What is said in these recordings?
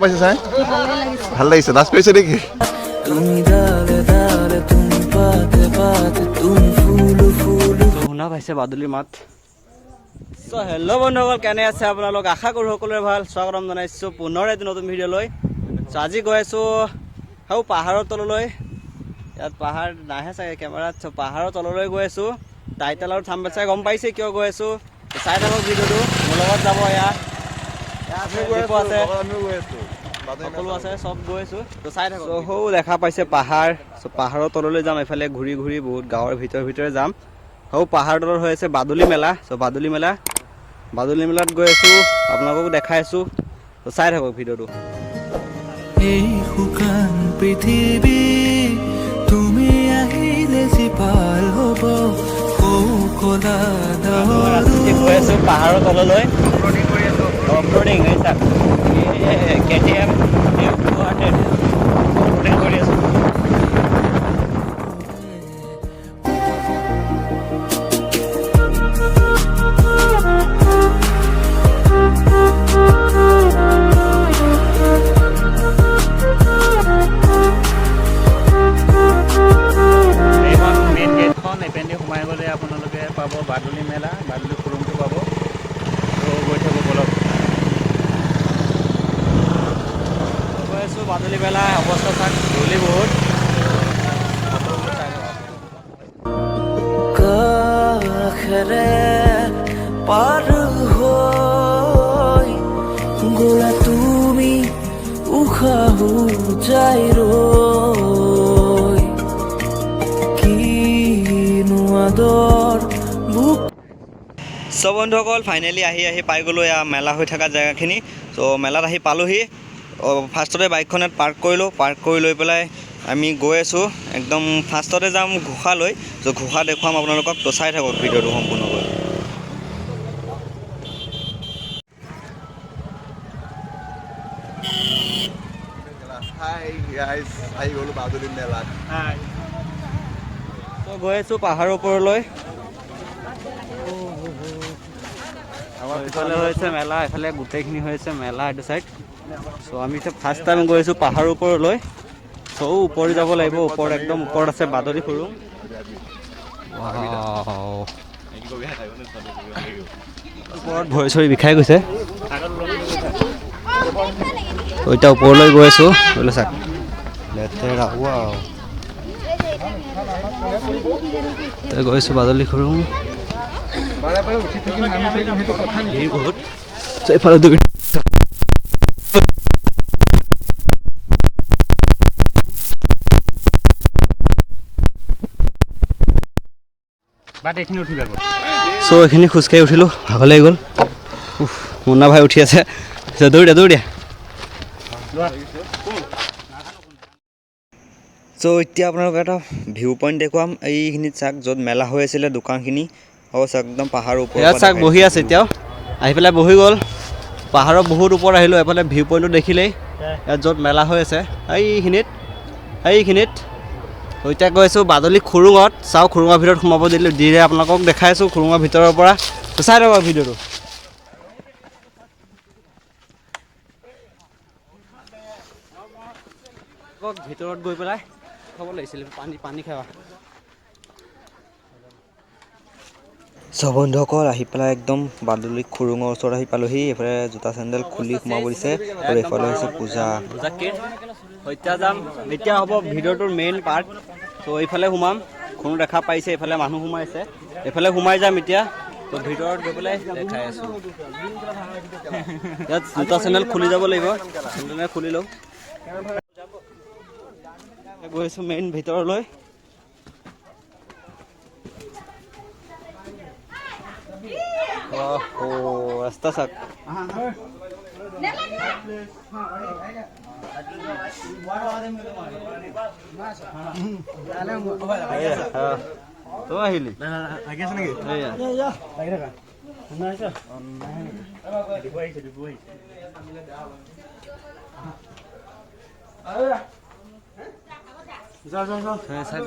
পাইছে চাই ভাল লাগিছে নাচ কৰিছে নেকি শুনা পাইছে বাদুলিৰ মাত হেল্ল' বন্ধুসকল কেনে আছে আপোনালোক আশা কৰোঁ সকলোৰে ভাল স্বাগতম জনাইছোঁ পুনৰ এটি নতুন ভিডিঅ'লৈ আজি গৈ আছোঁ পাহাৰৰ তললৈ ইয়াত পাহাৰ নাহে চাগে কেমেৰাত পাহাৰৰ তললৈ গৈ আছোঁ টাইটেল আৰু থাম্বনেল চাই গম পাইছে কিয় গৈ আছোঁ চাই থাকক ভিডিঅ'টো মোৰ লগত যাব সকলো আছে চব গৈ আছোঁ তো চাই থাকক দেখা পাইছে পাহাৰৰ তললৈ যাম এফালে ঘূৰি ঘূৰি বহুত গাঁৱৰ ভিতৰে যাম পাহাৰৰ তলত হৈ আছে বাদুলি মেলা বাদুলি মেলাত গৈ আছোঁ আপোনালোকক দেখাই আছোঁ তো চাই থাকক ভিডিঅ'টো এই শুকান পৃথিৱী তুমি আহিলে যি ভাল হ'ব গৈ আছোঁ পাহাৰৰ তললৈ অফৰোডিং KTM কৰি আছোঁ সোমাই গ'লে আপোনালোকে পাব বাদুলি মেলা বাদুলি খুৰুংটো পাব তো গৈ থাকোঁ বলক গৈ আছোঁ বাদুলি মেলা অৱস্থা চাওক ধূলি বহুত কাষেৰে পাৰ হৈ গ'লা তুমি উশাহ যায় ৰৈ চব বন্ধুসকল ফাইনেলি আহি পাই গ'লোঁ এয়া মেলা হৈ থকা জেগাখিনি ত' মেলাত আহি পালোঁহি ফাৰ্ষ্টতে বাইকখন ইয়াত পাৰ্ক কৰি লৈ পেলাই আমি গৈ আছোঁ একদম ফাৰ্ষ্টতে যাম ঘোষালৈ ত' ঘোষা দেখুৱাম আপোনালোকক ত' চাই থাকক ভিডিঅ'টো সম্পূৰ্ণকৈ ত' গৈ আছোঁ পাহাৰৰ ওপৰলৈ এইফালে হৈছে মেলা এফালে গোটেইখিনি হৈছে মেলা এইটো চাইড চ' আমি এতিয়া ফাৰ্ষ্ট টাইম গৈ আছোঁ পাহাৰৰ ওপৰলৈ চ' ওপৰত যাব লাগিব ওপৰত একদম ওপৰত আছে বাদুলি খুৰুং ওপৰত ভৰি চৰি বিষাই গৈছে এতিয়া ওপৰলৈ গৈ আছোঁ বোলে চাওক লেতেৰা গৈছোঁ বাদুলি খুৰুং বহুত এইফালে চ' এইখিনি খোজকাঢ়ি উঠিলোঁ ভাগৰ লাগি গ'ল মুন্না ভাই উঠি আছে দৌৰি দিয়া চ' এতিয়া আপোনালোকক এটা ভিউ পইণ্ট দেখুৱাম এইখিনিত চাওক য'ত মেলা হৈ আছিলে দোকানখিনি চাওক একদম পাহাৰৰ ওপৰত চাওক বহি আছে এতিয়াও আহি পেলাই বহি গ'ল পাহাৰৰ বহুত ওপৰত আহিলোঁ এফালে ভিউ পইণ্টটো দেখিলেই ইয়াত য'ত মেলা হৈ আছে এইখিনিত এতিয়া গৈ আছোঁ বাদুলি খুৰুঙত চাওক খুৰুঙৰ ভিতৰত সোমাব দিলে আপোনালোকক দেখাই আছোঁ খুৰুঙৰ ভিতৰৰ পৰা চাই থাকক ভিডিঅ'টো ভিতৰত গৈ পেলাই খাব লাগিছিল পানী খাবা চব বন্ধুসকল আহি পেলাই একদম বাদুলি খুৰুঙৰ ওচৰত আহি পালোহি এইফালে জোতা চেণ্ডেল খুলি সোমাব দিছে আৰু এইফালে হৈছে পূজা এতিয়া যাম এতিয়া হ'ব ভিডিঅ'টোৰ মেইন পাৰ্ট ত' এইফালে সোমাম কোনো দেখা পাইছে এইফালে মানুহ সোমাইছে এইফালে সোমাই যাম এতিয়া ত' ভিতৰত গৈ পেলাই দেখাই আছোঁ ইয়াত জোতা চেণ্ডেল খুলি যাব লাগিব চেণ্ডেল খুলি লওঁ গৈ আছোঁ মেইন ভিতৰলৈ ৰাস্তা চাওক তই আহিলি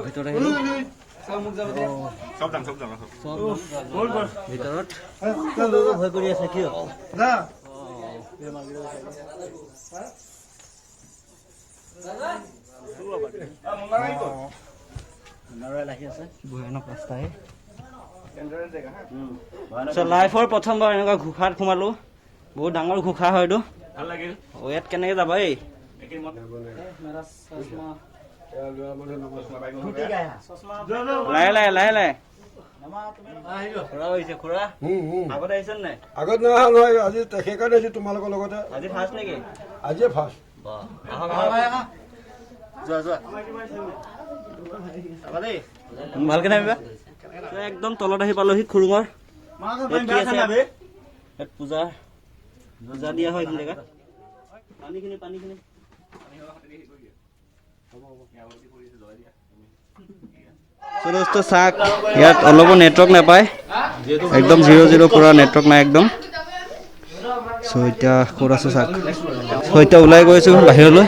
ভিতৰত আহিলোঁ ভিতৰত ভয় কৰি আছে কিয় লাইফৰ প্ৰথমবাৰ এনেকুৱা ঘোষাত সোমালো বহুত ডাঙৰ ঘোষা হয় এইটো ভাল লাগিল ইয়াত কেনেকে যাবা এই লাহে লাহে লাহে লাহে খুৰা আগত আহিছে নাই আগত নহা নহয় আজি সেইকাৰণে আহিছো তোমালোকৰ লগতে আজি ফাৰ্ষ্ট নেকি আজিয়ে ফাৰ্ষ্ট ভালকে নামিবা একদম তলত আহি পালোহি খুৰুঙৰ পূজা পূজা দিয়া হয় জেগা পানীখিনি পানীখিনি দোস্ত চাক ইয়াত অলপো নেটৱৰ্ক নাপায় একদম 0-0 পুৰা নেটৱৰ্ক নাই একদম চ' এতিয়া ক'ত আছো চাক চ' এতিয়া ওলাই গৈছো বাহিৰলৈ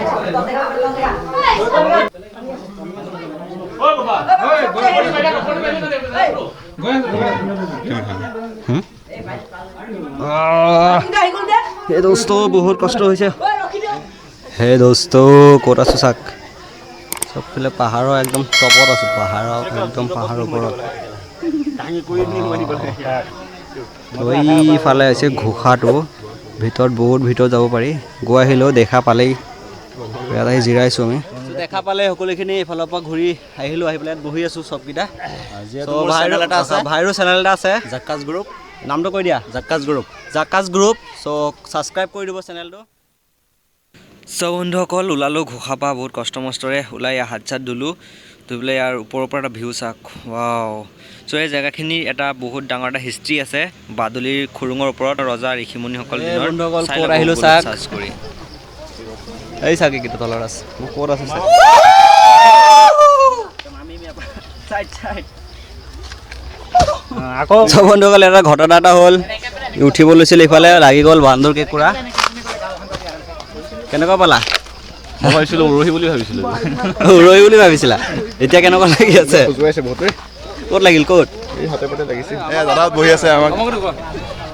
হে দোস্ত বহুত কষ্ট হৈছে হে দোস্ত ক'ত আছো চাক চবফালে পাহাৰৰ একদম টপত আছো পাহাৰৰ একদম পাহাৰৰ ওপৰত এইফালে হৈছে ঘোষাটো ভিতৰত বহুত ভিতৰত যাব পাৰি গৈ আহিলেও দেখা পালেই ইয়াত আহি জিৰাইছোঁ আমি দেখা পালে সকলোখিনি এইফালৰ পৰা ঘূৰি আহিলোঁ আহি পেলাই ইয়াত বহি আছোঁ চবকেইটা ভাইৰো চেনেল এটা আছে জাক্কাছ গ্ৰুপ নামটো কৈ দিয়া জাক্কাছ গ্ৰুপ চ' ছাবস্ক্ৰাইব কৰি দিব চেনেলটো চ' বন্ধুসকল ওলালোঁ ঘোষাপা বহুত কষ্ট মষ্টৰে ওলাই হাত চাত ধুলোঁ ধুই পেলাই ইয়াৰ ওপৰৰ পৰা এটা ভিউ চাওক ৱাও চ' এই জেগাখিনিৰ এটা বহুত ডাঙৰ এটা হিষ্ট্ৰী আছে বাদুলিৰ খুৰুঙৰ ওপৰত ৰজা ঋষিমুনিসকল ক'ত আহিলোঁ চাওক কৰি এই চাওক এইকেইটা তলৰ আছে মই ক'ত আছোঁ আকৌ চ' বন্ধুসকল এটা ঘটনা এটা হ'ল উঠিব লৈছিল ইফালে লাগি গ'ল বান্দৰ কেঁকুৰা কেনেকুৱা পালা মই ভাবিছিলোঁ উৰহি বুলি ভাবিছিলোঁ উৰহি বুলি ভাবিছিলা এতিয়া কেনেকুৱা লাগি আছে ক'ত লাগিল ক'ত এই হাতে পাতে লাগিছে দাদা বহি আছে আমাক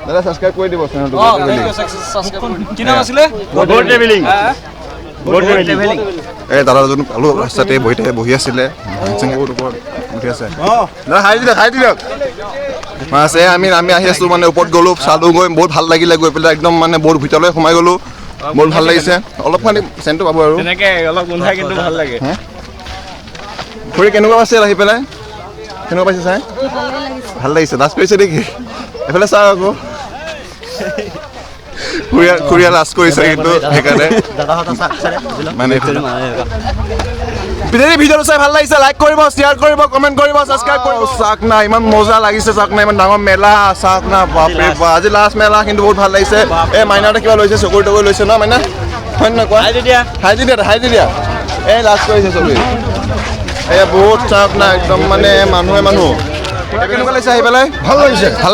দাদা ছাবস্ক্ৰাইব কৰি দিব চেনেলটো কি নাম আছিলে গড ট্ৰেভেলিং এই দাদাজন পালো ৰাস্তাতে বহি আছিলে ওপৰত উঠি আছে দাদা খাই দিয়ক আছে আমি আহি আছোঁ মানে ওপৰত গ'লোঁ চালোঁ গৈ বহুত ভাল লাগিলে গৈ পেলাই একদম মানে বহুত ভিতৰলৈ সোমাই গ'লোঁ বহুত ভাল লাগিছে অলপমান চেণ্টটো পাব আৰু তেনেকে অলপ গোন্ধাই কিন্তু ভাল লাগে খুৰী কেনেকুৱা আছে আহি পেলাই কেনেকুৱা পাইছে চাই ভাল লাগিছে লাজ কৰিছে নেকি এইফালে চাওক আকৌ খুৰীয়া লাজ কৰিছে কিন্তু সেইকাৰণে মানে ভিডিঅ'টো চাই ভাল লাগিছে লাইক কৰিব শ্বেয়াৰ কৰিব কমেণ্ট কৰিব ছাবস্ক্ৰাইব কৰিব চাওক না ইমান মজা লাগিছে চাওক না ইমান ডাঙৰ মেলা চাওক না বাপৰে বাপ আজি লাষ্ট মেলা কিন্তু বহুত ভাল লাগিছে এই মাইনাতে কিবা লৈছে চকুৰ টকুৰ লৈছে ন মাইনা হয় নহয় কোৱা হাই দিয়া এই লাজ কৰিছে চবেই এই বহুত চাওক না একদম মানে মানুহ কেনেকুৱা লাগিছে আহি পেলাই ভাল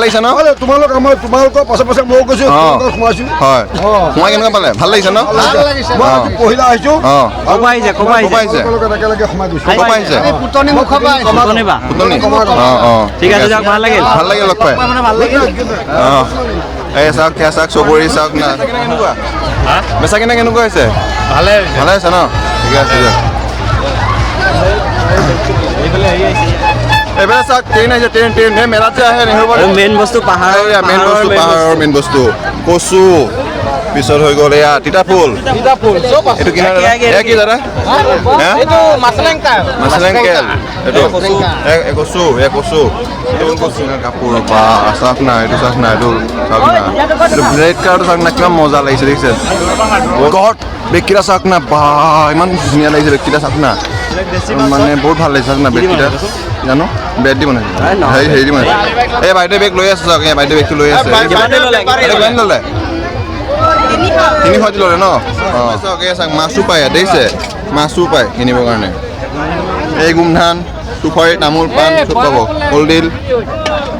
লাগিছে ন তোমালোকৰ পাছে পাছে ময়ো গৈছো সোমাইছো হয় সোমাই কেনেকুৱা পালে ভাল লাগিছে ন পহিলা আহিছো একেলগে সোমাই গৈছো ঠিক আছে ভাল লাগিল লগ পাই এই চাওক চবৰি চাওক না কেনেকুৱা বেচা কিনা কেনেকুৱা হৈছে ভালে হৈছে ন ঠিকে আছে দিয়ক এইফালে চাওক ট্ৰেইন আহিছে ট্ৰেইন মেলাত যে আহে মেইন বস্তু মেইন বস্তু কচু পিছত হৈ গ'ল এয়া তিতা ফুল এইটো কি কি দাদা মাছলেংকেল এইটো কচু কাপোৰ বা চাওক না এইটো চাওক না এইটো ৰেড কালাৰটো চাওক না কিমান মজা লাগিছে দেখিছে গড বেগকেইটা চাওক না বা ইমান ধুনীয়া লাগিছে বেগকেইটা চাওক না মানে বহুত ভাল লাগিছে চাওক না বেগকেইটা জানো বেড দি বনাইছে হেৰি দি বনাইছে এই বাইদেউ বেগ লৈ আছে চাওক এই বাইদেউ বেগটো লৈ আছে কিমান ল'লে 300 ল'লে ন চাওক এই চাওক মাছো পায় দেখিছে মাছো পায় কিনিবৰ কাৰণে এই গোমধান চুফাৰী তামোল পাণ চব পাব কলডিল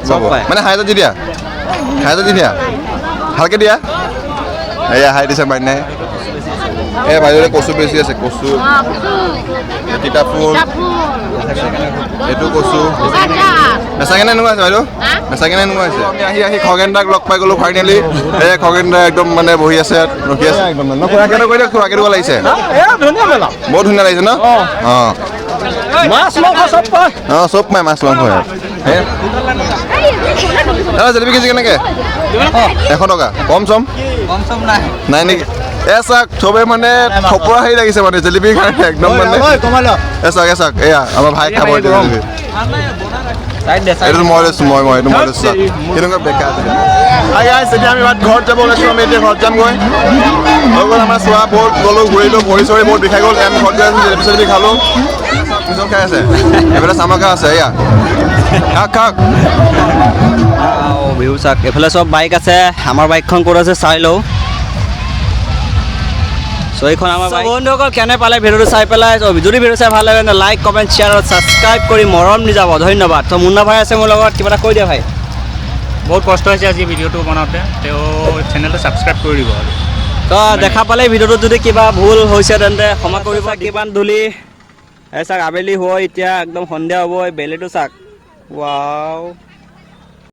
পাব মানে হাই যদি দিয়া ভালকৈ দিয়া এয়া হাই দিছে মাইনাই এই বাইদেউ কচু বেছি আছে কচু তিতা ফুল এইটো কচু নেচাকেনে এনেকুৱা আছে বাইদেউ নেচাকেনে এনেকুৱা আছে আমি আহি খগেন দাক লগ পাই গ'লো ফাইনেলি এই খগেন দা একদম মানে বহি আছে ইয়াত ৰখি আছে একদম খুৰাকে কৈ দিয়ক খুৰাকে দিব লাগিছে বহুত ধুনীয়া লাগিছে ন অঁ মাছ মাংস চব পায় অঁ চব পায় মাছ মাংস ইয়াত জেলেপি কেজি কেনেকৈ 100 টকা কম চম নাই নেকি চাওক চবে মানে থপৰা হেৰি লাগিছে মানে জেলেপিৰ কাৰণে একদম মানে চাওক এয়া আমাৰ ভাই খাব জেলেপি এইটো মই লৈছোঁ মই এইটো মই লৈছোঁ চাওক কেনেকুৱা বেকাৰ এতিয়া আমি ঘৰত যাব ওলাইছোঁ আমি এতিয়া ঘৰত যামগৈ হৈ গ'ল আমাৰ চোৱা বহুত গ'লোঁ ঘূৰিলোঁ ভৰি চৰি বহুত বিষাই গ'ল আমি ঘৰত গৈ আছোঁ জেলেপি চেলেপি খালোঁ পিছত খাই আছে এইফালে চামাকা আছে এয়া খাওক ভিউ চাওক এইফালে চব বাইক আছে আমাৰ বাইকখন ক'ত আছে চাই লওঁ চ' এইখন আমাৰ বন্ধুসকল কেনে পালে ভিডিঅ'টো চাই পেলাই যদি ভিডিঅ' চাই ভাল লাগে লাইক কমেণ্ট শ্বেয়াৰ আৰু ছাবস্ক্ৰাইব কৰি মৰম দি যাব ধন্যবাদ ত' মুন্না ভাই আছে মোৰ লগত কিবা এটা কৈ দিয়া ভাই বহুত কষ্ট হৈছে আজি ভিডিঅ'টো বনাওঁতে তেওঁ চেনেলটো ছাবস্ক্ৰাইব কৰি দিব আৰু তো দেখা পালে ভিডিঅ'টোত যদি কিবা ভুল হৈছে তেন্তে ক্ষমা কৰিব কিমান ধূলি এই চাওক আবেলি হৈ এতিয়া একদম সন্ধিয়া হ'ব এই বেলিটো চাওক ৱাও